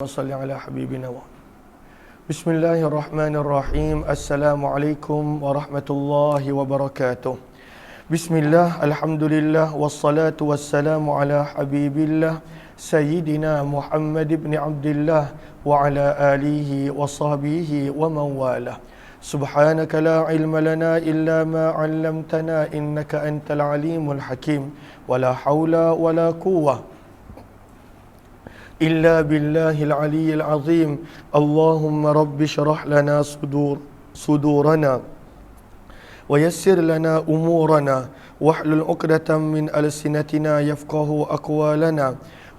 وصل على حبيبنا بسم الله الرحمن الرحيم. Assalamualaikum warahmatullahi wabarakatuh. Bismillah, alhamdulillah, wassalatu wassalamu ala habibillah Sayyidina Muhammad ibn Abdullah wa ala alihi wa sahbihi wa mawalah. Subhanaka la ilma lana illa ma 'allamtana innaka antal alimul hakim. Wa la hawla wa la quwwah إلا بالله العلي العظيم. اللهم رب اشرح لنا صدورنا ويسر لنا أمورنا واحلل عقدة من ألسنتنا يفقه أقوالنا.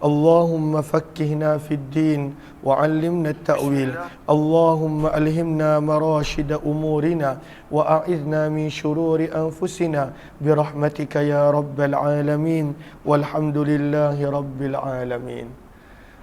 اللهم فقهنا في الدين وعلمنا التأويل. اللهم ألهمنا مراشد أمورنا وأعذنا من شرور أنفسنا برحمتك يا رب العالمين. والحمد لله رب العالمين.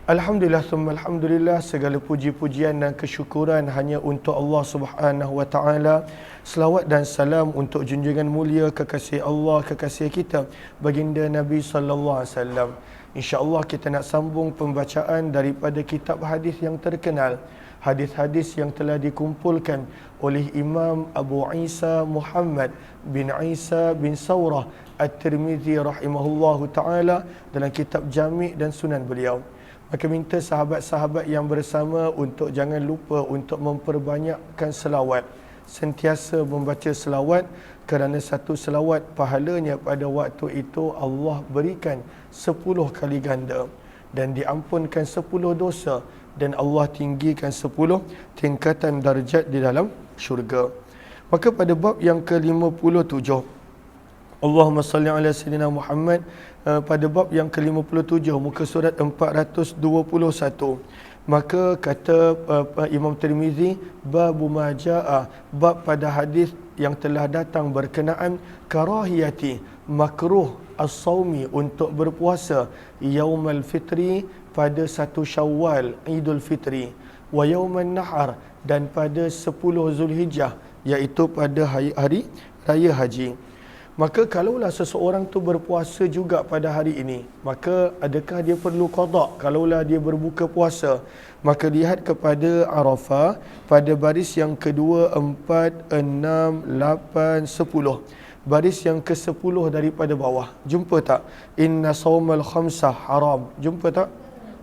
Alhamdulillah, summa alhamdulillah, segala puji-pujian dan kesyukuran hanya untuk Allah Subhanahu wa taala. Selawat dan salam untuk junjungan mulia kekasih Allah, kekasih kita, baginda Nabi sallallahu alaihi wasallam. Insya-Allah kita nak sambung pembacaan daripada kitab hadis yang terkenal, hadis-hadis yang telah dikumpulkan oleh Imam Abu Isa Muhammad bin Isa bin Saurah At-Tirmizi rahimahullahu taala dalam kitab Jami' dan Sunan beliau. Maka minta sahabat-sahabat yang bersama untuk jangan lupa untuk memperbanyakkan selawat. Sentiasa membaca selawat, kerana satu selawat pahalanya pada waktu itu Allah berikan 10 kali ganda. Dan diampunkan 10 dosa. Dan Allah tinggikan 10 tingkatan darjat di dalam syurga. Maka pada bab yang ke-57, Allahumma salli ala Sayyidina Muhammad, pada bab yang ke-57 muka surat 421, maka kata Imam Tirmizi, babu ma jaa, bab pada hadis yang telah datang berkenaan karahiyati, makruh as-saumi, untuk berpuasa yaumal fitri, pada 1 Syawal Idul Fitri, wa yauman nahar, dan pada 10 Zulhijjah, iaitu pada hari raya haji. Maka kalaulah seseorang tu berpuasa juga pada hari ini, maka adakah dia perlu qada kalaulah dia berbuka puasa? Maka lihat kepada Arafah pada baris yang kedua, 4, 6, 8, 10. Baris yang ke-10 daripada bawah. Jumpa tak? Inna sawmal khamsah haram. Jumpa tak?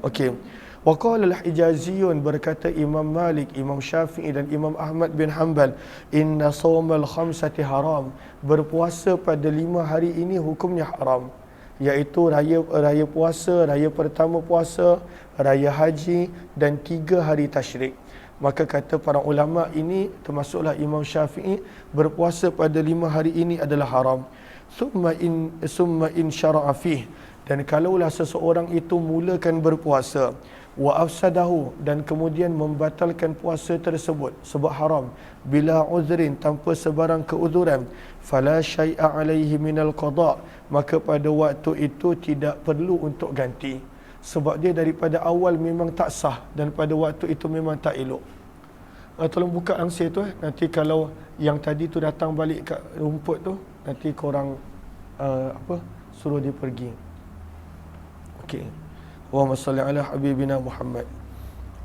Okey. Wa qala al-Hijaziyun, berkata Imam Malik, Imam Syafi'i dan Imam Ahmad bin Hanbal, inna sawmal khamsati haram, berpuasa pada 5 hari ini hukumnya haram, iaitu raya puasa, raya pertama puasa, raya haji dan 3 hari tasyrik. Maka kata para ulama ini, termasuklah Imam Syafi'i, berpuasa pada 5 hari ini adalah haram. Summa in syara'a fih, dan kalaulah seseorang itu mulakan berpuasa, wa afsadahu, dan kemudian membatalkan puasa tersebut sebab haram, bila uzrin, tanpa sebarang keuzuran, fala syai'a alaihi minal qada, maka pada waktu itu tidak perlu untuk ganti, sebab dia daripada awal memang tak sah dan pada waktu itu memang tak elok. Tolong buka langsir tu, nanti kalau yang tadi tu datang balik kat rumput tu, nanti korang suruh dia pergi. Okey. Allahumma salli ala habibina Muhammad.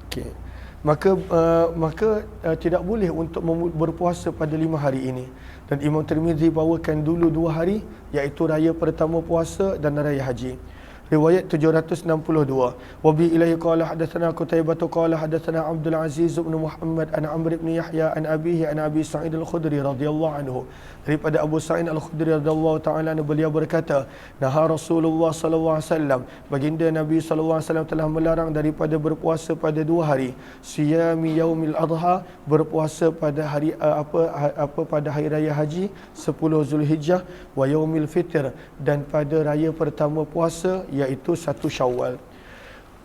Okey. Maka tidak boleh untuk berpuasa pada 5 hari ini. Dan Imam Tirmizi bawakan dulu 2 hari, iaitu raya pertama puasa dan raya haji. Riwayat 762. Wa bi ilaihi qala hadatsana Qutaibah qala hadatsana Abdul Aziz bin Muhammad an Amr bin Yahya an abihi an Abi Sa'id al-Khudri radhiyallahu anhu. Daripada Abu Sa'id al-Khudri radhiyallahu ta'ala anhu, beliau berkata, naha Rasulullah sallallahu alaihi wasallam, baginda Nabi sallallahu alaihi wasallam telah melarang daripada berpuasa pada 2 hari, siyami yaumil adha, berpuasa pada hari pada hari raya haji 10 Zulhijjah, wa yaumil fitr, dan pada raya pertama puasa iaitu 1 Syawal.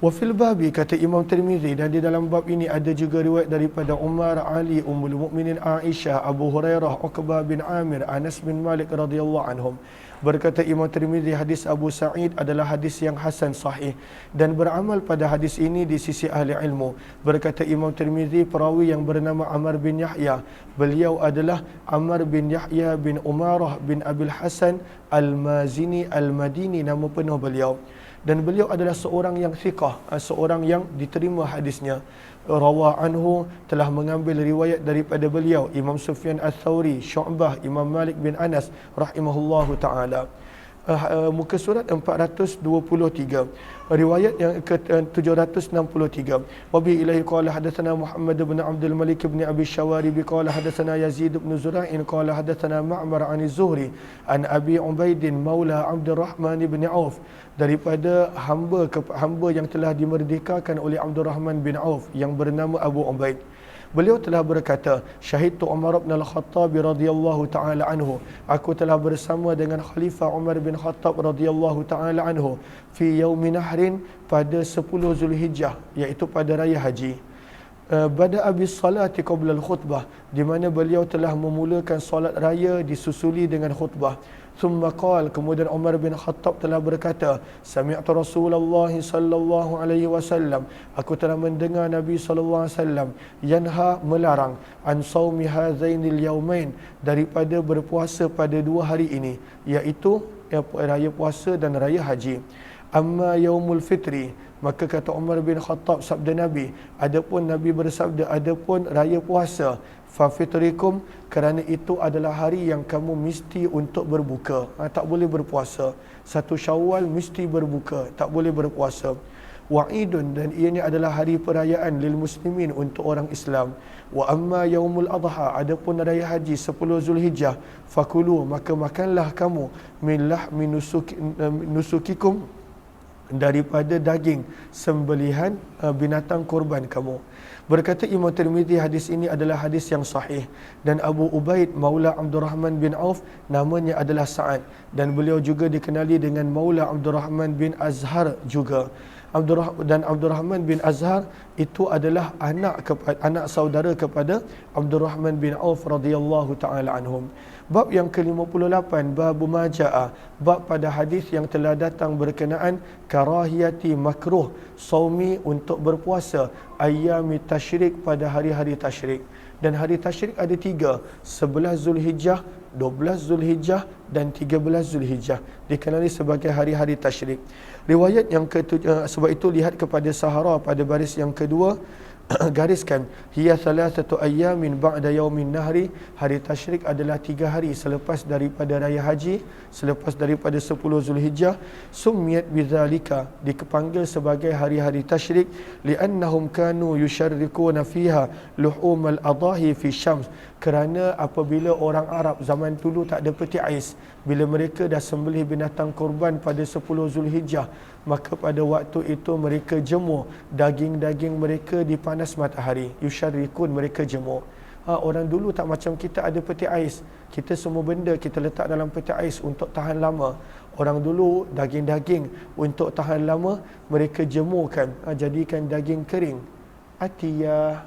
Wa fil babi, kata Imam Tirmizi, dan di dalam bab ini ada juga riwayat daripada Umar, Ali, Ummul Mukminin Aisyah, Abu Hurairah, Uqbah bin Amir, Anas bin Malik radhiyallahu anhum. Berkata Imam Tirmizi, hadis Abu Sa'id adalah hadis yang hasan sahih, dan beramal pada hadis ini di sisi ahli ilmu. Berkata Imam Tirmizi, perawi yang bernama Amr bin Yahya, beliau adalah Amr bin Yahya bin Umarah bin Abil Hasan Al-Mazini Al-Madini, nama penuh beliau. dan beliau adalah seorang yang thiqah, seorang yang diterima hadisnya. Rawa anhu, telah mengambil riwayat daripada beliau Imam Sufyan Ats-Tsauri, Syu'bah, Imam Malik bin Anas rahimahullahu taala. Muka surat 423, riwayat yang ke-763. Wabi ilahi qala hadatsana Muhammad bin Abdul Malik bin Abi Syawari qala hadatsana Yazid bin Zura'in qala hadatsana Ma'mar 'an Az-Zuhri an Abi Ubaid maula Abdurrahman bin Auf, daripada hamba yang telah dimerdekakan oleh Abdurrahman bin Auf yang bernama Abu Ubaid. Beliau telah berkata, syahidtu Umar bin Al-Khattab radhiyallahu taala anhu, aku telah bersama dengan Khalifah Umar bin Khattab radhiyallahu taala anhu fi yaumi nahrin, pada 10 Zulhijjah, iaitu pada raya haji. Bada abis salati qabla al-khutbah, di mana beliau telah memulakan solat raya disusuli dengan khutbah. Thumma qala, kemudian Umar bin Khattab telah berkata, sami'tu Rasulullah sallallahu alaihi wasallam, aku telah mendengar Nabi sallallahu alaihi wasallam yanha, melarang, an saumi hadzainil yaumain, daripada berpuasa pada 2 hari ini, iaitu raya puasa dan raya haji. Amma yaumul fitri, maka kata Umar bin Khattab, sabda Nabi, adapun Nabi bersabda, adapun raya puasa, fa fitrikum, kerana itu adalah hari yang kamu mesti untuk berbuka, tak boleh berpuasa. 1 Syawal mesti berbuka, tak boleh berpuasa. Wa'idun, dan ianya adalah hari perayaan lil muslimin, untuk orang Islam. Wa amma yaumul adha, adapun raya haji 10 Zulhijjah, fakulu, maka makanlah kamu min lahmi nusukikum, daripada daging sembelihan binatang kurban kamu. Berkata Imam Tirmizi, hadis ini adalah hadis yang sahih, dan Abu Ubaid maula Abdurrahman bin Auf namanya adalah Sa'ad, dan beliau juga dikenali dengan maula Abdurrahman bin Azhar juga. Abdurrahman bin Azhar itu adalah anak saudara kepada Abdurrahman bin Auf radhiyallahu taala anhum. Bab yang ke-58, bab majaa, bab pada hadis yang telah datang berkenaan karahiyati makruh saumi, untuk berpuasa ayyami tasyrik, pada hari-hari tasyrik. Dan hari tasyrik ada 3, 11 Zulhijjah, 12 Zulhijjah dan 13 Zulhijjah, dikenali sebagai hari-hari tasyrik. Riwayat yang sebab itu lihat kepada Sahara pada baris yang kedua, gariskan, hiya thalathatu ayyamin ba'da yaumin nahri, hari tasyrik adalah 3 hari selepas daripada raya haji, selepas daripada 10 Zulhijjah. Summiyat bidzalika, dipanggil sebagai hari-hari tasyrik, li'annahum kanu yusharrikuna fiha luhumal adahi fi syams, kerana apabila orang Arab zaman dulu tak ada peti ais, bila mereka dah sembelih binatang korban pada 10 Zulhijjah, maka pada waktu itu mereka jemur daging-daging mereka di panas matahari. Yusyarrikun, mereka jemur. Orang dulu tak macam kita ada peti ais, kita semua benda kita letak dalam peti ais untuk tahan lama. Orang dulu daging-daging untuk tahan lama mereka jemurkan, jadikan daging kering. Atiyah,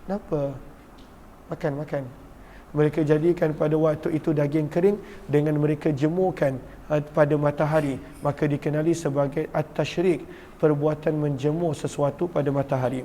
kenapa? Makan. Mereka jadikan pada waktu itu daging kering dengan mereka jemurkan pada matahari, maka dikenali sebagai at-tasyrik, perbuatan menjemur sesuatu pada matahari.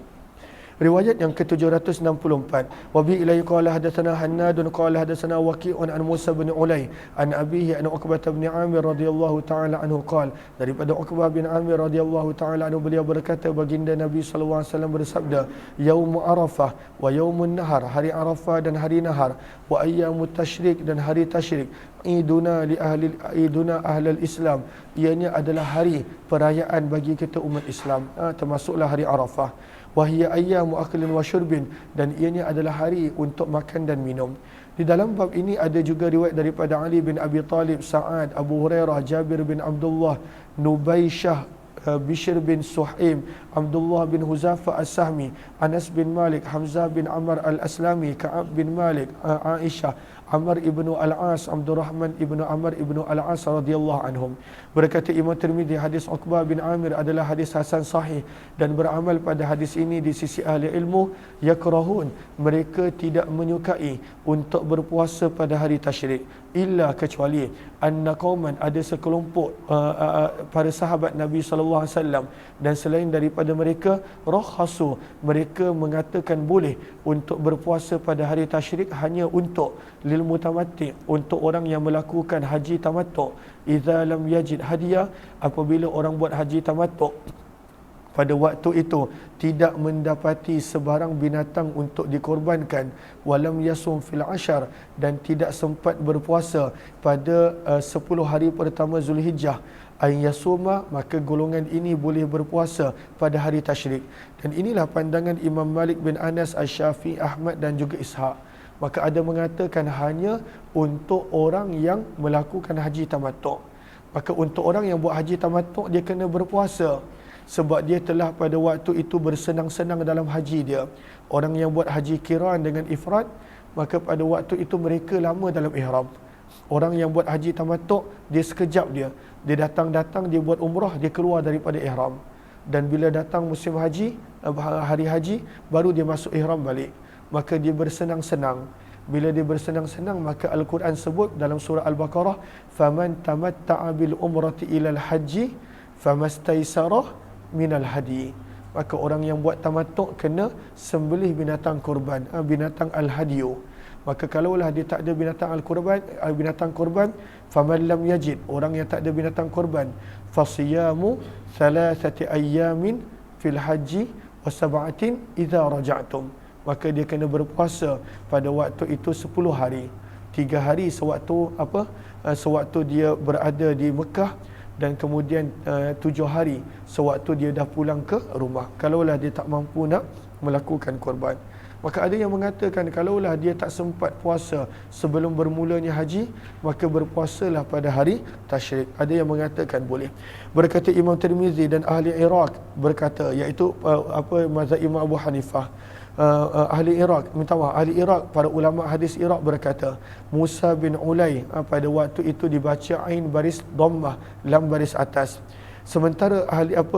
Riwayat yang ke-764, wa bi ilaihi qala hadatsana Hannadun qala hadatsana Waqi'un an Musa bin Ulay an abihi an Uqbah bin Amir radhiyallahu taala anhu qala, daripada Uqbah bin Amir radhiyallahu taala anhu, beliau berkata, baginda Nabi sallallahu alaihi wasallam bersabda, yaum Arafah wa yaumun nahar, hari Arafah dan hari nahar, wa ayyamut tasyrik, dan hari tasyrik, iduna ahlul Islam, ianya adalah hari perayaan bagi kita umat Islam, termasuklah hari Arafah. Wahia ayyamu aklin wa syurbin, dan ianya adalah hari untuk makan dan minum. Di dalam bab ini ada juga riwayat daripada Ali bin Abi Talib, Sa'ad, Abu Hurairah, Jabir bin Abdullah, Nubaisyah, Bishr bin Suhaim, Abdullah bin Huzafa As-Sahmi, Anas bin Malik, Hamzah bin Amr Al-Aslami, Ka'ab bin Malik, Aisyah, Amr ibnu Al-As, Abdurrahman ibnu Amr ibnu Al-As radhiyallahu anhum. Berkata Imam Tirmizi, hadis Uqbah bin Amir adalah hadis hasan sahih, dan beramal pada hadis ini di sisi ahli ilmu, yakrahun, mereka tidak menyukai untuk berpuasa pada hari tasyrik. illa kecuali anna qauman ada sekelompok para sahabat Nabi sallallahu alaihi wasallam dan selain daripada mereka rakhasu mereka mengatakan boleh untuk berpuasa pada hari tasyrik hanya untuk lil mutamatti untuk orang yang melakukan haji tamattu idza lam yajid hadiah apabila orang buat haji tamattu pada waktu itu tidak mendapati sebarang binatang untuk dikorbankan walam yasum fil ashar dan tidak sempat berpuasa pada 10 hari pertama Zulhijjah ay yasuma maka golongan ini boleh berpuasa pada hari tasyrik dan inilah pandangan Imam Malik bin Anas Asy-Syafi'i Ahmad dan juga Ishaq. Maka ada mengatakan hanya untuk orang yang melakukan haji tamattu. Maka untuk orang yang buat haji tamattu dia kena berpuasa sebab dia telah pada waktu itu bersenang-senang dalam haji dia. Orang yang buat haji qiran dengan ifrad, maka pada waktu itu mereka lama dalam ihram. Orang yang buat haji tamattu, dia sekejap dia datang-datang, dia buat umrah, dia keluar daripada ihram. Dan bila datang musim haji, hari haji, baru dia masuk ihram balik. Maka dia bersenang-senang. Bila dia bersenang-senang, maka Al-Quran sebut dalam surah Al-Baqarah, "Faman tamatta'a bil umrati ilal haji famastaisarah minal hadi." Maka orang yang buat tamattu' kena sembelih binatang kurban, binatang al-hadiyu. Maka kalaulah dia tak ada binatang kurban, faman lam yajid, orang yang tak ada binatang kurban, fasiyamu thalathati ayyamin fil haji wa sab'atin idza raja'tum. Maka dia kena berpuasa pada waktu itu 10 hari. 3 hari sewaktu dia berada di Mekah dan kemudian 7 hari sewaktu dia dah pulang ke rumah kalaulah dia tak mampu nak melakukan korban. Maka ada yang mengatakan kalaulah dia tak sempat puasa sebelum bermulanya haji, maka berpuasalah pada hari tasyrik. Ada yang mengatakan boleh. Berkata Imam Tirmizi dan ahli Iraq berkata, iaitu mazhab Imam Abu Hanifah, ahli Iraq, para ulama hadis Iraq berkata, Musa bin Ulay pada waktu itu dibaca ain baris dhammah lam baris atas. Sementara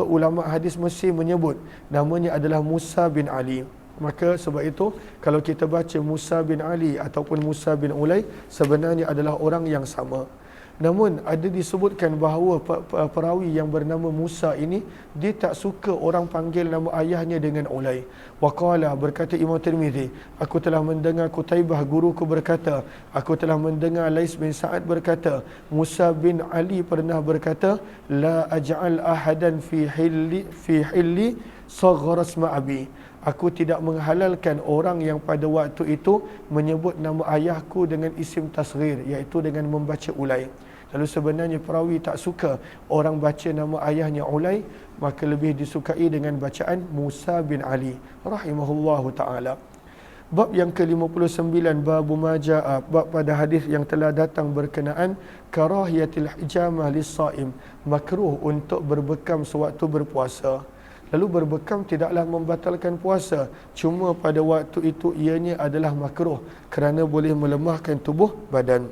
ulama hadis Mesir menyebut namanya adalah Musa bin Ali. Maka sebab itu kalau kita baca Musa bin Ali ataupun Musa bin Ulay sebenarnya adalah orang yang sama. Namun ada disebutkan bahawa perawi yang bernama Musa ini dia tak suka orang panggil nama ayahnya dengan Ulay. Waqala, berkata Imam Tirmizi, aku telah mendengar Qutaibah guruku berkata, aku telah mendengar Lais bin Sa'ad berkata, Musa bin Ali pernah berkata, la aj'al ahadan fi hilli saghara isma abi. Aku tidak menghalalkan orang yang pada waktu itu menyebut nama ayahku dengan isim tasghir, iaitu dengan membaca Ulay. Lalu sebenarnya perawi tak suka orang baca nama ayahnya Ulay, maka lebih disukai dengan bacaan Musa bin Ali rahimahullahu ta'ala. Bab yang ke-59, bab maja'a, bab pada hadis yang telah datang berkenaan karahiyatil hijamah lis-saim, makruh untuk berbekam sewaktu berpuasa. Lalu berbekam tidaklah membatalkan puasa, cuma pada waktu itu ianya adalah makruh kerana boleh melemahkan tubuh badan.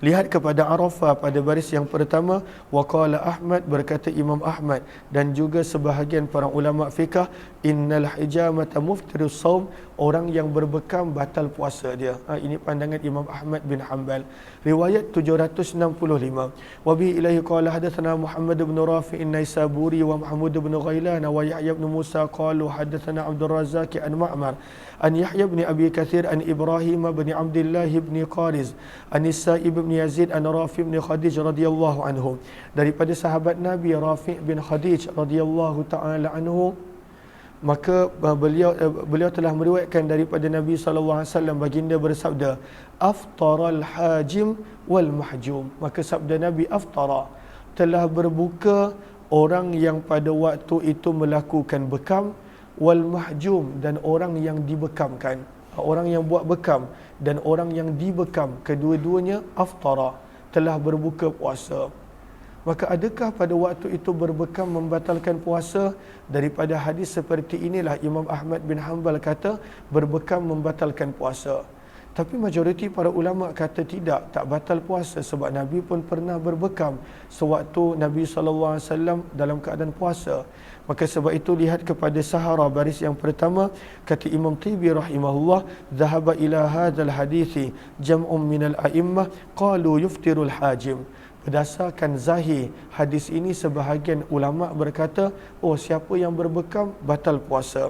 Lihat kepada Arafah pada baris yang pertama, waqala Ahmad, berkata Imam Ahmad dan juga sebahagian para ulama fiqh, innal hijamata muftirus saum, orang yang berbekam batal puasa dia. Ini pandangan Imam Ahmad bin Hanbal. Riwayat 765. Wa bi ilaihi qala hadatsana Muhammad bin Rafi' an-Naisaburi wa Mahmud bin Ghailan wa Yahya bin Musa qalu hadatsana Abdul Razzaq an Ma'mar an Yahya bin Abi Katsir an Ibrahim bin Abdullah bin Qariz an Sa'ib bin Yazid an Rafi' bin Khadij radhiyallahu anhu, daripada sahabat Nabi Rafi' bin Khadij radhiyallahu taala anhu. Maka beliau telah meriwayatkan daripada Nabi sallallahu alaihi wasallam, baginda bersabda, aftaral hajim wal mahjum. Maka sabda Nabi, aftara, telah berbuka orang yang pada waktu itu melakukan bekam, wal mahjum, dan orang yang dibekamkan. Orang yang buat bekam dan orang yang dibekam, kedua-duanya aftara, telah berbuka puasa. Maka adakah pada waktu itu berbekam membatalkan puasa? Daripada hadis seperti inilah Imam Ahmad bin Hanbal kata berbekam membatalkan puasa. Tapi majoriti para ulama kata tidak, tak batal puasa sebab Nabi pun pernah berbekam sewaktu Nabi SAW dalam keadaan puasa. Maka sebab itu lihat kepada Sahara baris yang pertama, kata Imam Tibi rahimahullah, "Dhahaba ila hadzal hadithi jam'un minal a'immah qalu yuftirul hajim." Berdasarkan zahir hadis ini, sebahagian ulama berkata, oh siapa yang berbekam batal puasa.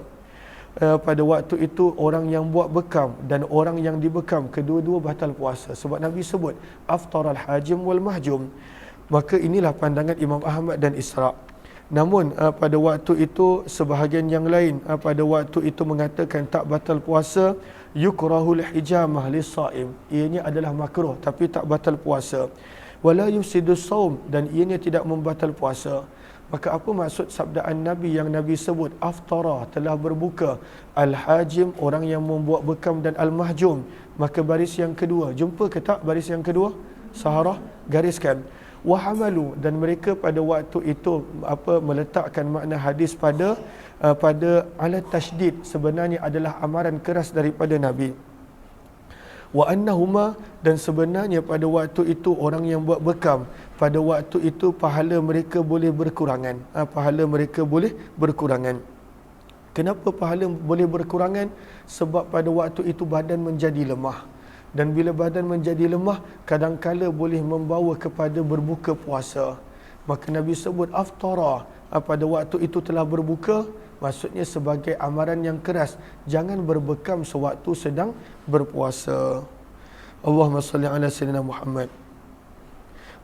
Pada waktu itu orang yang buat bekam dan orang yang dibekam kedua-dua batal puasa sebab Nabi sebut aftaral hajim wal mahjum. Maka inilah pandangan Imam Ahmad dan Isra'. Namun pada waktu itu sebahagian yang lain pada waktu itu mengatakan tak batal puasa, yukrahul hijamah lis-shaim, ianya adalah makruh tapi tak batal puasa. Wala yufsidus shaum, dan ianya tidak membatal puasa. Maka apa maksud sabdaan Nabi yang Nabi sebut aftara, telah berbuka, al-hajim, orang yang membuat bekam, dan al-mahjum. Maka baris yang kedua, jumpa ke tak baris yang kedua? Saharah gariskan. Wahamalu, dan mereka pada waktu itu meletakkan makna hadis pada ala tasydid, sebenarnya adalah amaran keras daripada Nabi. Wa annahuma, dan sebenarnya pada waktu itu orang yang buat bekam, pada waktu itu pahala mereka boleh berkurangan. Pahala mereka boleh berkurangan. Kenapa pahala boleh berkurangan? Sebab pada waktu itu badan menjadi lemah. Dan bila badan menjadi lemah, kadangkala boleh membawa kepada berbuka puasa. Maka Nabi sebut aftara, pada waktu itu telah berbuka, maksudnya sebagai amaran yang keras, jangan berbekam sewaktu sedang berpuasa. Allahumma salli ala sayyidina Muhammad.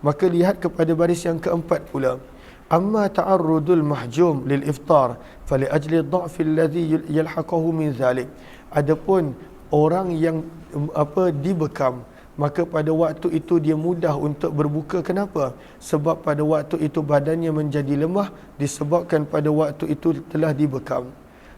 Maka lihat kepada baris yang keempat pula. Amma ta'arrudul mahjum lil iftar fali ajli dha'fi alladhi yalhaqahu min dhalik. Adapun orang yang dibekam, maka pada waktu itu dia mudah untuk berbuka. Kenapa? Sebab pada waktu itu badannya menjadi lemah disebabkan pada waktu itu telah dibekam.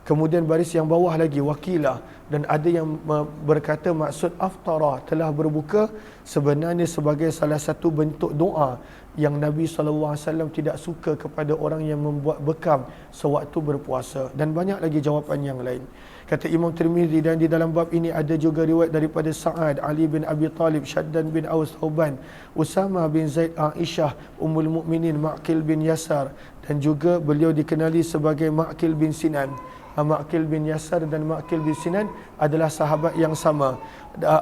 Kemudian baris yang bawah lagi, wakilah, dan ada yang berkata maksud aftara, telah berbuka, sebenarnya sebagai salah satu bentuk doa yang Nabi SAW tidak suka kepada orang yang membuat bekam sewaktu berpuasa. Dan banyak lagi jawapan yang lain. Kata Imam Tirmizi, dan di dalam bab ini ada juga riwayat daripada Sa'ad, Ali bin Abi Talib, Syaddan bin Aus, Thauban, Usama bin Zaid, Aisyah, Ummul Mukminin, Ma'qil bin Yasar, dan juga beliau dikenali sebagai Ma'qil bin Sinan. Ma'qil bin Yasar dan Ma'qil bin Sinan adalah sahabat yang sama.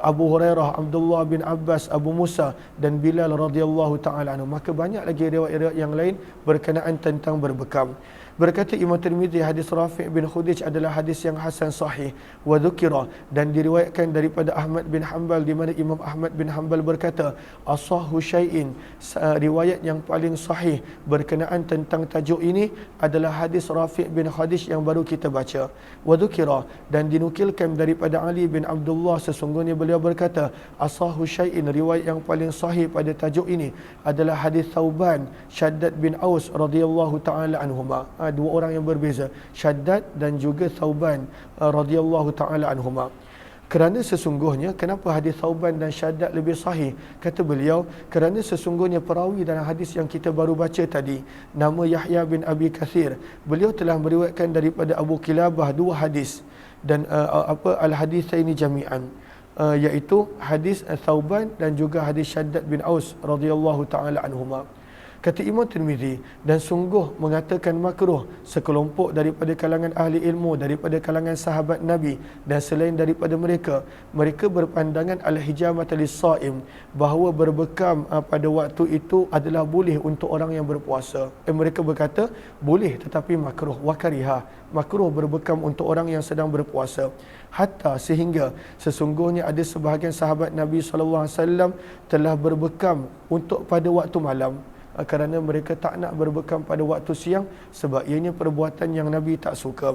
Abu Hurairah, Abdullah bin Abbas, Abu Musa dan Bilal radhiyallahu ta'ala anhu. Maka banyak lagi riwayat-riwayat yang lain berkenaan tentang berbekam. Berkata Imam Tirmizi, hadis Rafi' bin Khudij adalah hadis yang hasan sahih wa dzukira, dan diriwayatkan daripada Ahmad bin Hanbal, di mana Imam Ahmad bin Hanbal berkata asahhu syai'in, riwayat yang paling sahih berkenaan tentang tajuk ini adalah hadis Rafi' bin Khudij yang baru kita baca. Wa dzukira, dan dinukilkan daripada Ali bin Abdullah, sesungguhnya beliau berkata asahhu syai'in, riwayat yang paling sahih pada tajuk ini adalah hadis Thauban, Syaddad bin Aus radhiyallahu taala anhuma. Dua orang yang berbeza, Syaddad dan juga Thauban radhiyallahu taala anhuma. Kerana sesungguhnya, kenapa hadis Thauban dan Syaddad lebih sahih? Kata beliau, kerana sesungguhnya perawi dalam hadis yang kita baru baca tadi, nama Yahya bin Abi Kathir, beliau telah meriwayatkan daripada Abu Kilabah dua hadis, dan al-haditsaini jami'an, iaitu hadis Thauban dan juga hadis Syaddad bin Aus radhiyallahu taala anhuma. Kata Imam Tirmizi, dan sungguh mengatakan makruh sekelompok daripada kalangan ahli ilmu, daripada kalangan sahabat Nabi dan selain daripada mereka, mereka berpandangan al-hijamah lis-shaim, bahawa berbekam pada waktu itu adalah boleh untuk orang yang berpuasa. Mereka berkata boleh tetapi makruh, wa kariha, makruh berbekam untuk orang yang sedang berpuasa. Hatta sehingga sesungguhnya ada sebahagian sahabat Nabi SAW telah berbekam untuk pada waktu malam, kerana mereka tak nak berbekam pada waktu siang sebab ianya perbuatan yang Nabi tak suka.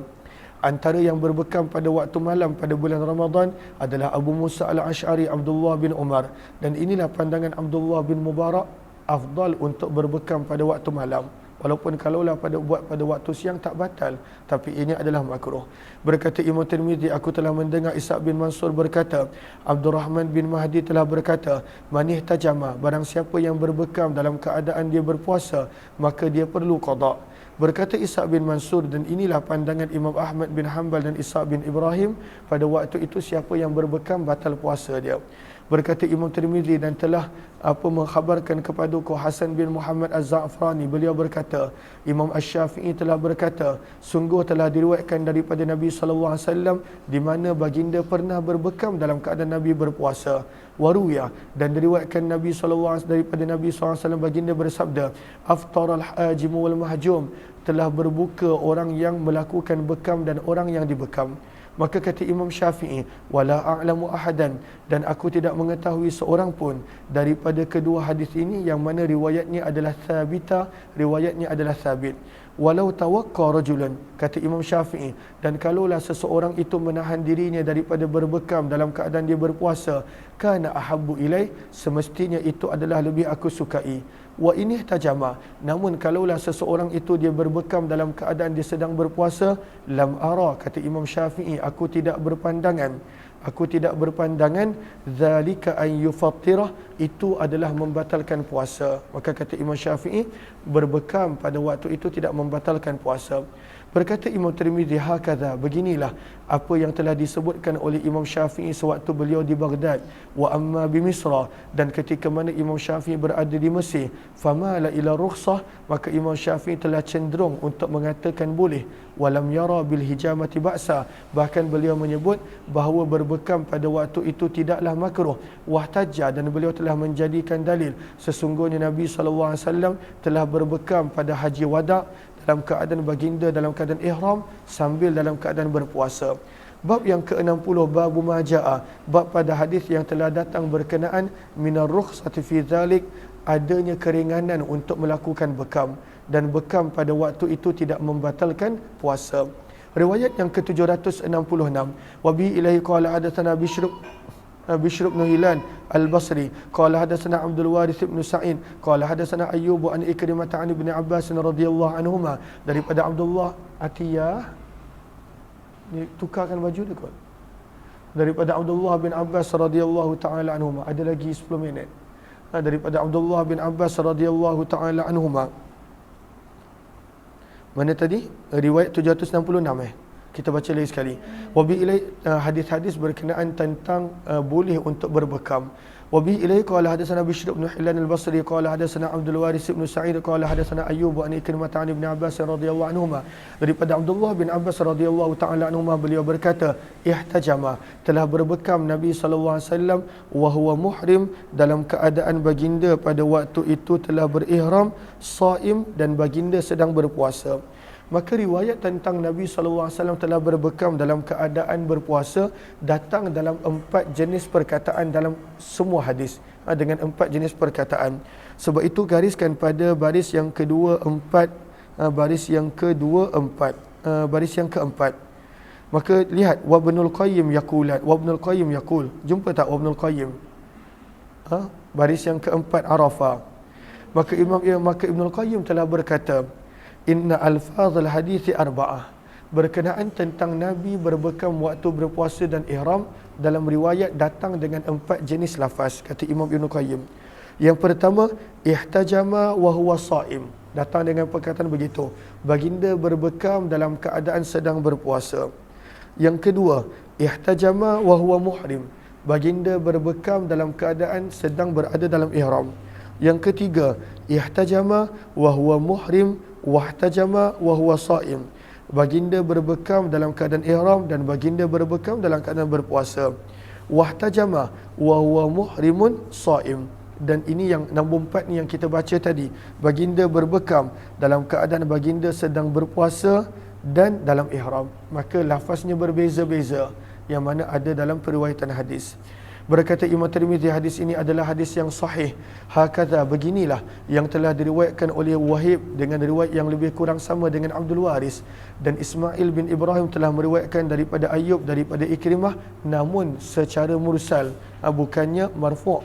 Antara yang berbekam pada waktu malam pada bulan Ramadan adalah Abu Musa al-Ash'ari, Abdullah bin Umar, dan inilah pandangan Abdullah bin Mubarak, afdal untuk berbekam pada waktu malam. Walaupun kalaulah buat pada waktu siang tak batal, tapi ini adalah makruh. Berkata Imam Tirmizi, aku telah mendengar Ishaq bin Mansur berkata, Abdurrahman bin Mahdi telah berkata, manih tajamah, barang siapa yang berbekam dalam keadaan dia berpuasa, maka dia perlu qada. Berkata Ishaq bin Mansur, dan inilah pandangan Imam Ahmad bin Hanbal dan Ishaq bin Ibrahim, pada waktu itu siapa yang berbekam batal puasa dia. Berkata Imam Tirmizi, dan telah mengkhabarkan kepadaku Hasan bin Muhammad Az-Za'frani, beliau berkata, Imam Asy-Syafi'i telah berkata, sungguh telah diriwayatkan daripada Nabi SAW di mana baginda pernah berbekam dalam keadaan Nabi berpuasa. Waruya, dan diriwayatkan Nabi SAW daripada Nabi SAW baginda bersabda, aftaral hajim wal mahjum, telah berbuka orang yang melakukan bekam dan orang yang dibekam. Maka kata Imam Syafi'i, wala a'lamu ahadan, dan aku tidak mengetahui seorang pun daripada kedua hadis ini yang mana riwayatnya adalah thabita, riwayatnya adalah thabit. Walau tawaqqa rajulan, kata Imam Syafi'i, dan kalaulah seseorang itu menahan dirinya daripada berbekam dalam keadaan dia berpuasa, kana ahabbu ilai, semestinya itu adalah lebih aku sukai. Wa ini tajama, namun kalaulah seseorang itu dia berbekam dalam keadaan dia sedang berpuasa, lam ara, kata Imam Syafi'i, aku tidak berpandangan zalika an yufattirah, itu adalah membatalkan puasa. Maka kata Imam Syafi'i, berbekam pada waktu itu tidak membatalkan puasa. Berkata Imam Tirmizi, hakadha, beginilah apa yang telah disebutkan oleh Imam Syafi'i sewaktu beliau di Baghdad. Wa amma bi Misra, dan ketika mana Imam Syafi'i berada di Mesir, famala ila rukhsah, maka Imam Syafi'i telah cenderung untuk mengatakan boleh. Walam yara bil hijamati ba'sa, bahkan beliau menyebut bahawa berbekam pada waktu itu tidaklah makruh. Wahtajja, dan beliau telah menjadikan dalil sesungguhnya Nabi SAW telah berbekam pada haji wada' dalam keadaan baginda dalam keadaan ihram sambil dalam keadaan berpuasa. Bab yang ke-60, babu majaa, bab pada hadis yang telah datang berkenaan minar rukhsati fi dzalik, adanya keringanan untuk melakukan bekam, dan bekam pada waktu itu tidak membatalkan puasa. Riwayat yang ke-766, wa bi ilaihi qala hadatsana Bishr bin Hilal Al-Basri qala hadatsana Abdul Warith bin Sa'id qala hadatsana Ayyub an Ikrimah an Ibn Abbas radhiyallahu anhuma, daripada Abdullah Atiyah ni tukarkan baju dia kot, daripada Abdullah bin Abbas radhiyallahu taala anhuma. Ada lagi 10 minit. Daripada Abdullah bin Abbas radhiyallahu taala anhuma. Mana tadi? Riwayat 766 kita baca lagi sekali. Wabi ilai, hadis-hadis berkenaan tentang boleh untuk berbekam. Wabi ilai qala hadatsana Bishr bin Hilal Al-Basri qala hadatsana Abdul Warith bin Sa'id qala hadatsana Ayyub an Ikrimah an Ibn Abbas radhiyallahu anhuma, daripada Abdullah bin Abbas radhiyallahu taala anhuma, beliau berkata, ihtajama, telah berbekam Nabi sallallahu alaihi wasallam wa huwa muhrim, dalam keadaan baginda pada waktu itu telah berihram, shaim, dan baginda sedang berpuasa. Maka riwayat tentang Nabi SAW telah berbekam dalam keadaan berpuasa datang dalam 4 jenis perkataan dalam semua hadis, dengan 4 jenis perkataan. Sebab itu gariskan pada baris yang kedua empat, baris yang kedua empat, baris yang keempat. Maka lihat, wa Ibnul Qayyim yaqulat, wa Ibnul Qayyim yaqul, jumpa tak wa Ibnul Qayyim? Baris yang keempat, Arafah. Maka Ibnul Qayyim telah berkata, inna alfazal hadithi arba'ah, berkenaan tentang Nabi berbekam waktu berpuasa dan ihram, dalam riwayat datang dengan 4 jenis lafaz, kata Imam Ibn Qayyim. Yang pertama, ihtajama wa huwa shaim, datang dengan perkataan begitu, baginda berbekam dalam keadaan sedang berpuasa. Yang kedua, ihtajama wa huwa muhrim, baginda berbekam dalam keadaan sedang berada dalam ihram. Yang ketiga, ihtajama wa huwa muhrim wahtajama wa huwa shaim, baginda berbekam dalam keadaan ihram dan baginda berbekam dalam keadaan berpuasa. Wahtajama wa huwa muhrimun shaim, dan ini yang nombor 4 ni yang kita baca tadi, baginda berbekam dalam keadaan baginda sedang berpuasa dan dalam ihram. Maka lafaznya berbeza-beza yang mana ada dalam periwayatan hadis. Berkata Imam Tirmizi, hadis ini adalah hadis yang sahih. Hakadha, beginilah yang telah diriwayatkan oleh Wahib dengan riwayat yang lebih kurang sama dengan Abdul Waris, dan Ismail bin Ibrahim telah meriwayatkan daripada Ayyub daripada Ikrimah, namun secara mursal, bukannya marfu',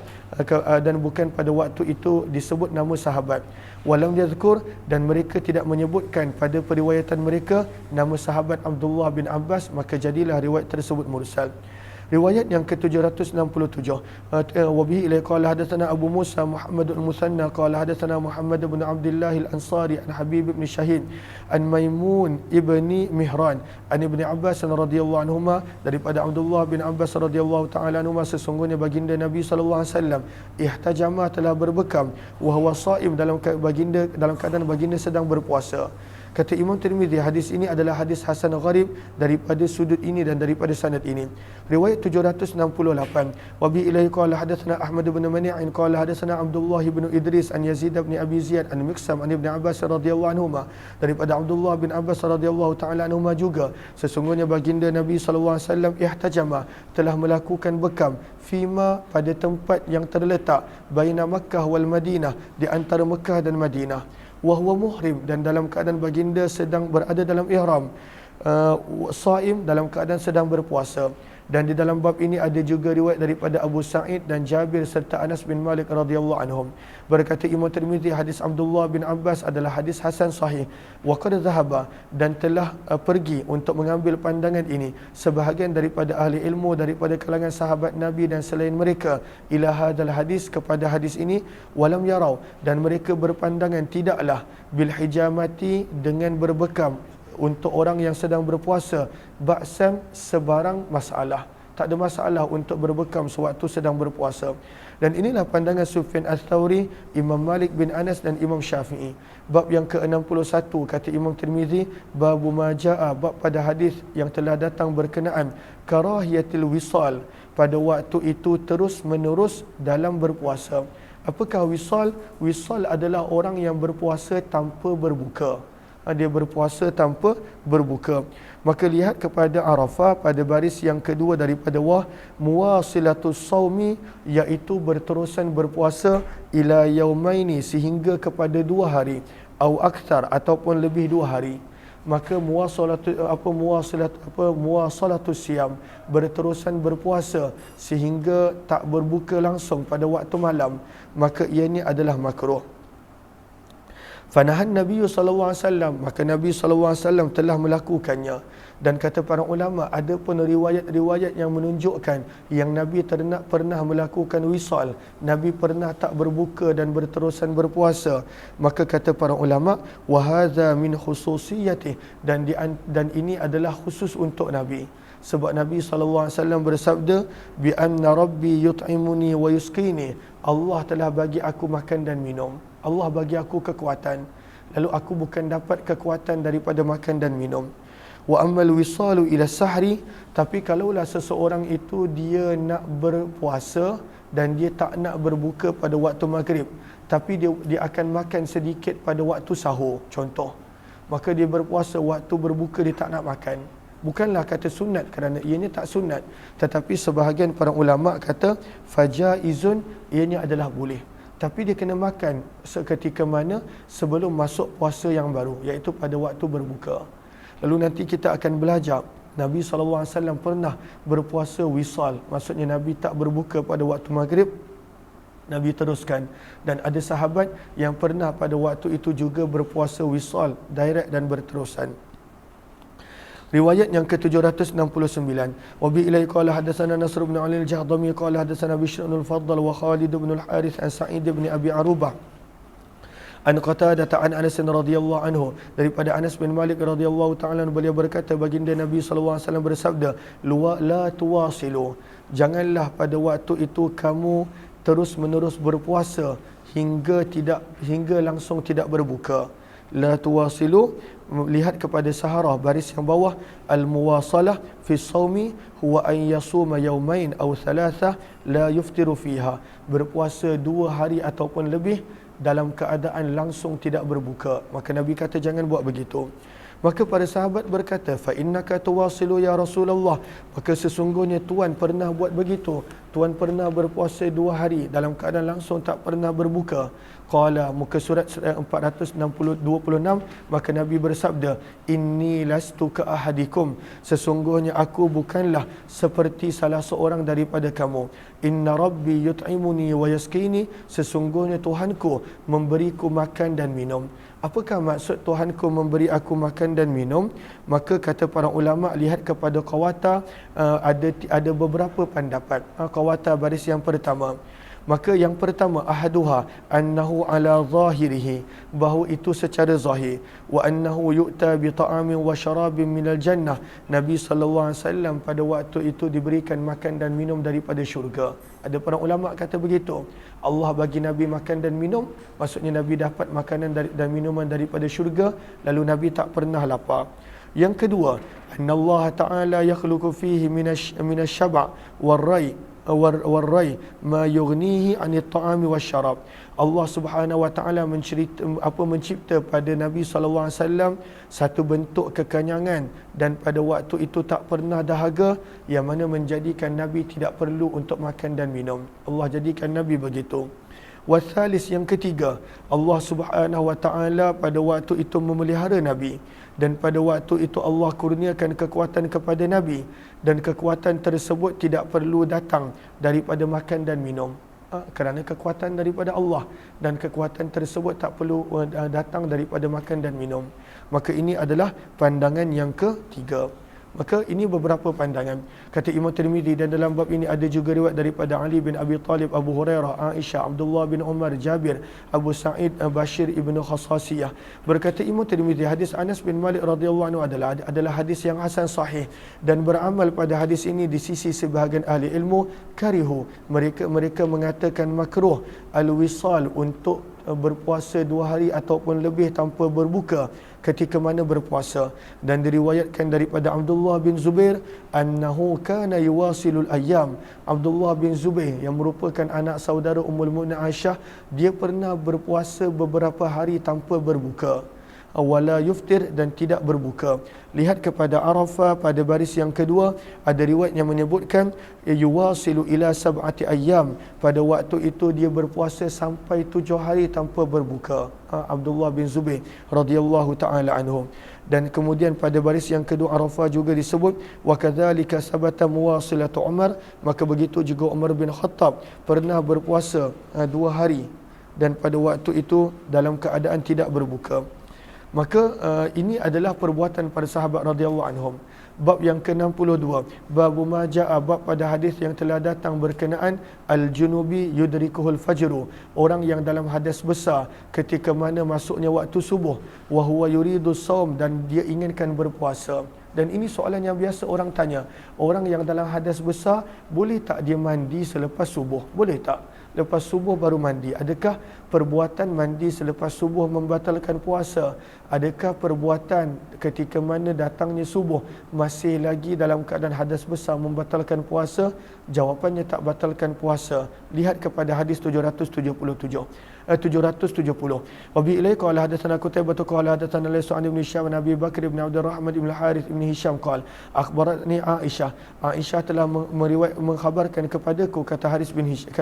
dan bukan pada waktu itu disebut nama sahabat. Walam yadhkur, dan mereka tidak menyebutkan pada periwayatan mereka nama sahabat Abdullah bin Abbas, maka jadilah riwayat tersebut mursal. Riwayat yang ke-767, wa bihi ilai qala hadatsana Abu Musa Muhammad al-Musanna qala hadatsana Muhammad bin Abdullah al-Ansari an Habib bin Syahid an Maimun ibni Mihran an Ibni Abbas radhiyallahu anhuma, daripada Abdullah bin Abbas radhiyallahu taala anhuma, sesungguhnya baginda Nabi sallallahu alaihi wasallam ihtajama, telah berbekam, wa huwa shaim, dalam keadaan baginda sedang berpuasa. Kata Imam Tirmizi, hadis ini adalah hadis hasan gharib daripada sudut ini dan daripada sanad ini. Riwayat 768, wa bi ilaihi qala hadatsana Ahmad bin Mani'in qala hadatsana Abdullah bin Idris an Yazid bin Abi Ziyad an Miqsam an Ibn Abbas radhiyallahu anhuma, daripada Abdullah bin Abbas radhiyallahu taala anhuma juga, sesungguhnya baginda Nabi sallallahu alaihi wasallam ihtajama, telah melakukan bekam, fima, pada tempat yang terletak baina Makkah wal Madinah, di antara Mekah dan Madinah, wa huwa muhrim, dan dalam keadaan baginda sedang berada dalam ihram, saim, dalam keadaan sedang berpuasa. Dan di dalam bab ini ada juga riwayat daripada Abu Sa'id dan Jabir serta Anas bin Malik radhiyallahu anhum. Berkata Imam Tirmizi, hadis Abdullah bin Abbas adalah hadis hasan sahih. Wa qad zahaba, dan telah pergi untuk mengambil pandangan ini sebahagian daripada ahli ilmu daripada kalangan sahabat Nabi dan selain mereka, ila hadal hadis, kepada hadis ini, walam yarau, dan mereka berpandangan tidaklah bil hijamati, dengan berbekam untuk orang yang sedang berpuasa, ba'san, sebarang masalah. Tak ada masalah untuk berbekam sewaktu sedang berpuasa. Dan inilah pandangan Sufyan Ats-Tsauri, Imam Malik bin Anas dan Imam Syafi'i. Bab yang ke-61, kata Imam Tirmizi, babu maja'a, bab pada hadis yang telah datang berkenaan karahiyatil wisal, pada waktu itu terus menerus dalam berpuasa. Apakah wisal? Wisal adalah orang yang berpuasa tanpa berbuka. Dia berpuasa tanpa berbuka. Maka lihat kepada Arafah pada baris yang kedua daripada muwasilatus saumi, iaitu berterusan berpuasa, ila yaumaini, sehingga kepada 2 hari, au akthar, ataupun lebih 2 hari. Maka muwasalatus siam, berterusan berpuasa sehingga tak berbuka langsung pada waktu malam, maka ianya adalah makruh. Fanahan Nabi sallallahu alaihi wasallam, maka Nabi sallallahu alaihi wasallam telah melakukannya. Dan kata para ulama, ada pun riwayat-riwayat yang menunjukkan yang Nabi pernah melakukan wisal, Nabi pernah tak berbuka dan berterusan berpuasa. Maka kata para ulama, wa hadza min khususiyati, dan ini adalah khusus untuk Nabi. Sebab Nabi sallallahu alaihi wasallam bersabda, bi anna rabbi yut'imuni wa yusqini, Allah telah bagi aku makan dan minum. Allah bagi aku kekuatan, lalu aku bukan dapat kekuatan daripada makan dan minum. Wa ammal wisalu ila sahri, tapi kalaulah seseorang itu dia nak berpuasa dan dia tak nak berbuka pada waktu maghrib, tapi dia akan makan sedikit pada waktu sahur contoh, maka dia berpuasa, waktu berbuka dia tak nak makan. Bukanlah kata sunat, kerana ianya tak sunat, tetapi sebahagian para ulama kata fajaizun, ianya adalah boleh, tapi dia kena makan seketika mana? Sebelum masuk puasa yang baru, iaitu pada waktu berbuka. Lalu nanti kita akan belajar Nabi SAW pernah berpuasa wisal, maksudnya Nabi tak berbuka pada waktu maghrib, Nabi teruskan. Dan ada sahabat yang pernah pada waktu itu juga berpuasa wisal direct dan berterusan. Riwayat yang ke-769, wa bi ilai qala hadatsana Nasr bin Ali al-Jahdami qala hadatsana Bishr bin al-Faddal wa Khalid bin al-Harith an Sa'id bin Abi Arubah an Qatadah an Anas radhiyallahu anhu, daripada Anas bin Malik radhiyallahu ta'ala, beliau berkata baginda Nabi sallallahu alaihi wasallam bersabda, la tuwasilu, janganlah pada waktu itu kamu terus menerus berpuasa hingga langsung tidak berbuka. La tuwasilu, lihat kepada saharah baris yang bawah, al-muwasalah fi shaumi huwa an yasuma yawmain aw thalatha la yuftiru fiha, berpuasa 2 hari ataupun lebih dalam keadaan langsung tidak berbuka. Maka Nabi kata jangan buat begitu. Maka para sahabat berkata, fa innaka tuwasilu ya Rasulullah, maka sesungguhnya Tuan pernah buat begitu, Tuan pernah berpuasa 2 hari dalam keadaan langsung tak pernah berbuka. Qala, muka surat 426, maka Nabi bersabda, inni lastu ka ahadikum, sesungguhnya aku bukanlah seperti salah seorang daripada kamu. Inna rabbi yut'imuni wa yaskini, sesungguhnya Tuhanku memberiku makan dan minum. apakah maksud Tuhanku memberi aku makan dan minum? Maka kata para ulama, lihat kepada qawata, ada beberapa pendapat. Qawata baris yang pertama, maka yang pertama, ahaduha annahu ala zahirihi, bahawa itu secara zahir, wa annahu yu'ta bi ta'amin wa syarabin minal jannah, Nabi SAW pada waktu itu diberikan makan dan minum daripada syurga. Ada para ulama kata begitu, Allah bagi Nabi makan dan minum, maksudnya Nabi dapat makanan dan minuman daripada syurga, lalu Nabi tak pernah lapar. Yang kedua, annallaha ta'ala yakhluqu fihi minash syaba' war-rai ma yughnihi 'anil ta'ami wasyarab. Allah Subhanahu wa taala mencipta pada Nabi sallallahu alaihi wasallam satu bentuk kekenyangan, dan pada waktu itu tak pernah dahaga, yang mana menjadikan Nabi tidak perlu untuk makan dan minum. Allah jadikan Nabi begitu. Wasalis, yang ketiga, Allah Subhanahu wa taala pada waktu itu memelihara Nabi, dan pada waktu itu Allah kurniakan kekuatan kepada Nabi, dan kekuatan tersebut tidak perlu datang daripada makan dan minum, kerana kekuatan daripada Allah, dan kekuatan tersebut tak perlu datang daripada makan dan minum. Maka ini adalah pandangan yang ketiga. Maka ini beberapa pandangan kata Imam Tirmizi, dan dalam bab ini ada juga riwayat daripada Ali bin Abi Talib, Abu Hurairah, Aisyah, Abdullah bin Umar, Jabir, Abu Sa'id, Bashir ibnu Khasasiyah. Berkata Imam Tirmizi, hadis Anas bin Malik radhiyallahu anhu adalah hadis yang hasan sahih, dan beramal pada hadis ini di sisi sebahagian ahli ilmu karihu, mereka mengatakan makruh al-wisal, untuk berpuasa 2 hari ataupun lebih tanpa berbuka ketika mana berpuasa. Dan diriwayatkan daripada Abdullah bin Zubair annahu kana yuwasilul ayyam. Abdullah bin Zubair yang merupakan anak saudara Ummul Mukminin Aisyah, dia pernah berpuasa beberapa hari tanpa berbuka, wala yuftir, dan tidak berbuka. Lihat kepada Arafah pada baris yang kedua, ada riwayat yang menyebutkan yuwasilu ila sab'ati ayyam, pada waktu itu dia berpuasa sampai 7 hari tanpa berbuka. Abdullah bin Zubair radhiyallahu taala anhu. Dan kemudian pada baris yang kedua Arafah juga disebut wa kadzalika sabata muwasilatu Umar, maka begitu juga Umar bin Khattab pernah berpuasa 2 hari, dan pada waktu itu dalam keadaan tidak berbuka. Maka ini adalah perbuatan para sahabat radhiyallahu anhum. Bab yang ke-62, bab ma jaa, bab pada hadis yang telah datang berkenaan al-junubi yudrikuhul fajru, orang yang dalam hadas besar ketika mana masuknya waktu subuh, wa huwa yuridu shaum, dan dia inginkan berpuasa. Dan ini soalan yang biasa orang tanya, orang yang dalam hadas besar boleh tak dia mandi selepas subuh? Boleh tak? Lepas subuh baru mandi. Adakah perbuatan mandi selepas subuh membatalkan puasa? Adakah perbuatan ketika mana datangnya subuh masih lagi dalam keadaan hadas besar membatalkan puasa? Jawapannya tak batalkan puasa. Lihat kepada hadis 770. Wa bi ilai qala hadatsana Qutaibah qala hadatsana Layth an ibn Syam an Abi Bakr ibn Abdurrahman ibn Harith ibn Hisham qala akhbaratni Aisyah. Aisyah telah mengkhabarkan kepadaku, kata Haris bin Hisham,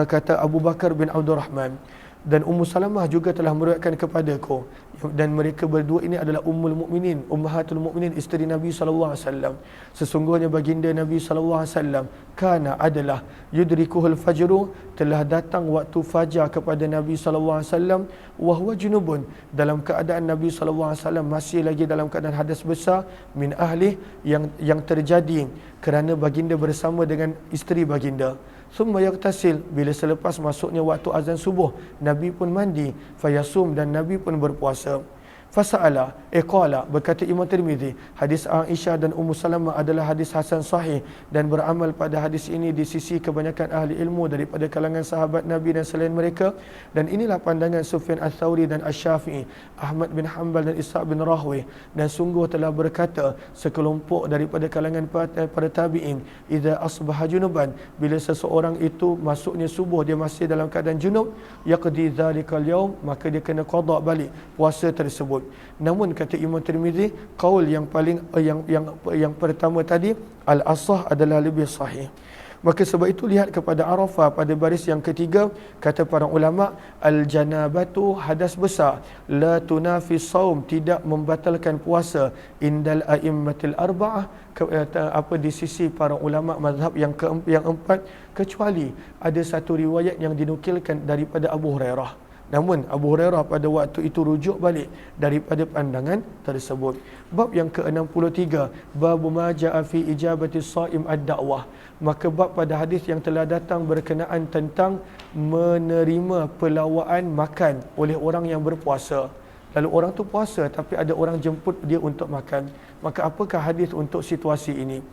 kata Abu Bakar bin Abdurrahman, dan Ummu Salamah juga telah meriwayatkan kepadaku, dan mereka berdua ini adalah Ummul Mukminin, Ummahatul Mukminin, isteri Nabi sallallahu alaihi wasallam. Sesungguhnya baginda Nabi sallallahu alaihi wasallam kana adalah yudrikuhul fajru, telah datang waktu fajar kepada Nabi sallallahu alaihi wasallam, wa huwa junubun, dalam keadaan Nabi sallallahu alaihi wasallam masih lagi dalam keadaan hadas besar, min ahli, yang terjadi kerana baginda bersama dengan isteri baginda. Summa yaktasil, bila selepas masuknya waktu azan subuh, Nabi pun mandi, fayasum, dan Nabi pun berpuasa. Fasa'ala, qala, berkata Imam Tirmizi, hadis Aisyah dan Ummu Salamah adalah hadis hasan sahih, dan beramal pada hadis ini di sisi kebanyakan ahli ilmu daripada kalangan sahabat Nabi dan selain mereka. Dan inilah pandangan Sufyan Ats-Tsauri dan Asy-Syafi'i, Ahmad bin Hanbal dan Ishaq bin Rahwayh. Dan sungguh telah berkata sekelompok daripada kalangan para tabi'in, idza asbaha junuban, bila seseorang itu masuknya subuh dia masih dalam keadaan junub, yaqdi dzalikal yaum, maka dia kena qada balik puasa tersebut. Namun kata Imam Tirmizi, qaul yang paling yang pertama tadi, al-asah, adalah lebih sahih. Maka sebab itu lihat kepada Arafah pada baris yang ketiga, kata para ulama, al-janabatu, hadas besar, la tunafi saum, tidak membatalkan puasa, indal a'immatil arba'ah, di sisi para ulama mazhab yang empat, kecuali ada satu riwayat yang dinukilkan daripada Abu Hurairah. Namun Abu Hurairah pada waktu itu rujuk balik daripada pandangan tersebut. Bab yang ke-63, bab ma jaa fi ijabati shaim ad-da'wah. Maka bab pada hadis yang telah datang berkenaan tentang menerima pelawaan makan oleh orang yang berpuasa. Lalu orang tu puasa tapi ada orang jemput dia untuk makan. Maka apakah hadis untuk situasi ini?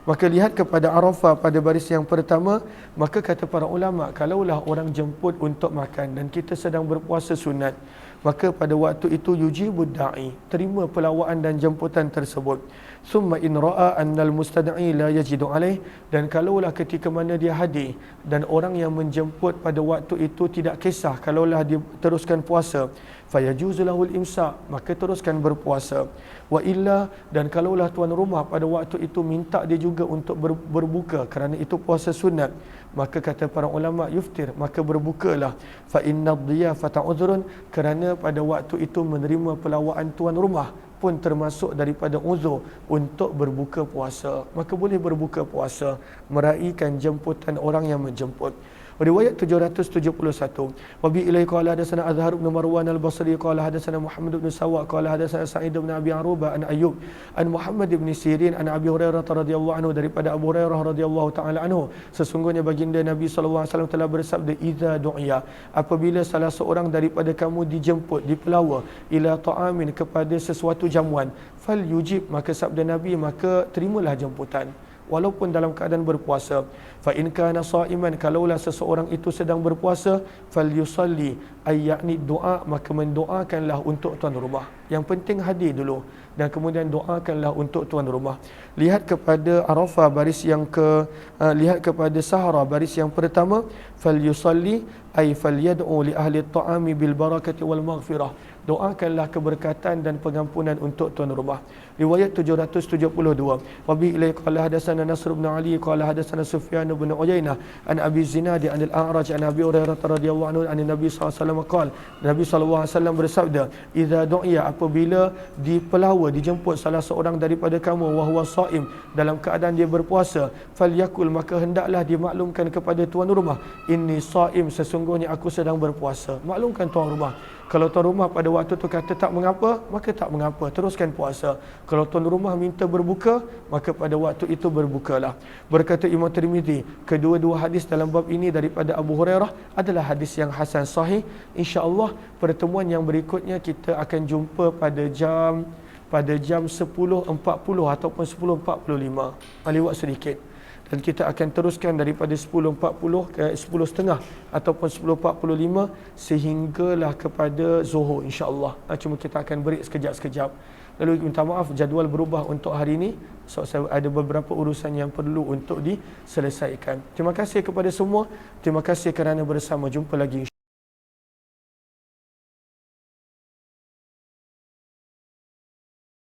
Maka lihat kepada Arafah pada baris yang pertama, maka kata para ulama, kalaulah orang jemput untuk makan dan kita sedang berpuasa sunat, maka pada waktu itu yujibud da'i, terima pelawaan dan jemputan tersebut. Summa in ra'a annal mustad'i la yajidu alaih, dan kalaulah ketika mana dia hadir dan orang yang menjemput pada waktu itu tidak kisah, kalaulah dia teruskan puasa, fayajuzu lahul imsak, maka teruskan berpuasa. Wa illa, dan kalaulah tuan rumah pada waktu itu minta dia juga untuk berbuka kerana itu puasa sunat, maka kata para ulama yuftir, maka berbukalah. Fa inna dhiyafata uzrun, kerana pada waktu itu menerima pelawaan tuan rumah pun termasuk daripada uzur untuk berbuka puasa, maka boleh berbuka puasa meraihkan jemputan orang yang menjemput. Riwayat 771, wa bi ilai qala hadatsana Azhar bin Marwan al-Basri qala hadatsana Muhammad bin Sawa qala hadatsana Sa'id bin Abi Aruba an Ayyub an Muhammad bin Sirin an Abi Hurairah radhiyallahu anhu, daripada Abu Hurairah radhiyallahu taala anhu, sesungguhnya baginda Nabi sallallahu alaihi wasallam telah bersabda, idza du'iya, apabila salah seorang daripada kamu dijemput, dipelawa, ila ta'amin, kepada sesuatu jamuan, fal yujib, maka sabda Nabi, maka terimalah jemputan walaupun dalam keadaan berpuasa. Fa in kana sha'iman, kalaulah seseorang itu sedang berpuasa, falyusalli, ay yakni doa, maka mendoakanlah untuk tuan rumah. Yang penting hadir dulu dan kemudian doakanlah untuk tuan rumah. Lihat kepada Arafah baris yang lihat kepada Sahara baris yang pertama, falyusalli ay falyad'u li ahli at-ta'ami bil barakati wal maghfirah, doakanlah keberkatan dan pengampunan untuk tuan rumah. Riwayat 772, wa bi ilai qala hadatsana Nasr bin Ali qala hadatsana Sufyan bin Uyainah an Abi Zinad an al-A'raj an Abi Hurairah radhiyallahu anhu an Nabi sallallahu alaihi wasallam qala, Nabi sallallahu alaihi wasallam bersabda, idza du'iya, apabila dipelawa, dijemput salah seorang daripada kamu, wa huwa shaim, dalam keadaan dia berpuasa, falyakul, maka hendaklah dimaklumkan kepada tuan rumah, inni shaim, sesungguhnya aku sedang berpuasa. Maklumkan tuan rumah. Kalau tuan rumah pada waktu tu kata tak mengapa, maka tak mengapa, teruskan puasa. Kalau tuan rumah minta berbuka, maka pada waktu itu berbukalah. Berkata Imam Tirmizi, kedua-dua hadis dalam bab ini daripada Abu Hurairah adalah hadis yang hasan sahih. InsyaAllah pertemuan yang berikutnya kita akan jumpa pada jam 10.40 ataupun 10.45, lewat sedikit. Dan kita akan teruskan daripada 10.40 ke 10.30 ataupun 10.45 sehinggalah kepada Zuhur, insya-Allah. Cuma kita akan break sekejap-sekejap. Lalu minta maaf jadual berubah untuk hari ini, so saya ada beberapa urusan yang perlu untuk diselesaikan. Terima kasih kepada semua. Terima kasih kerana bersama. Jumpa lagi.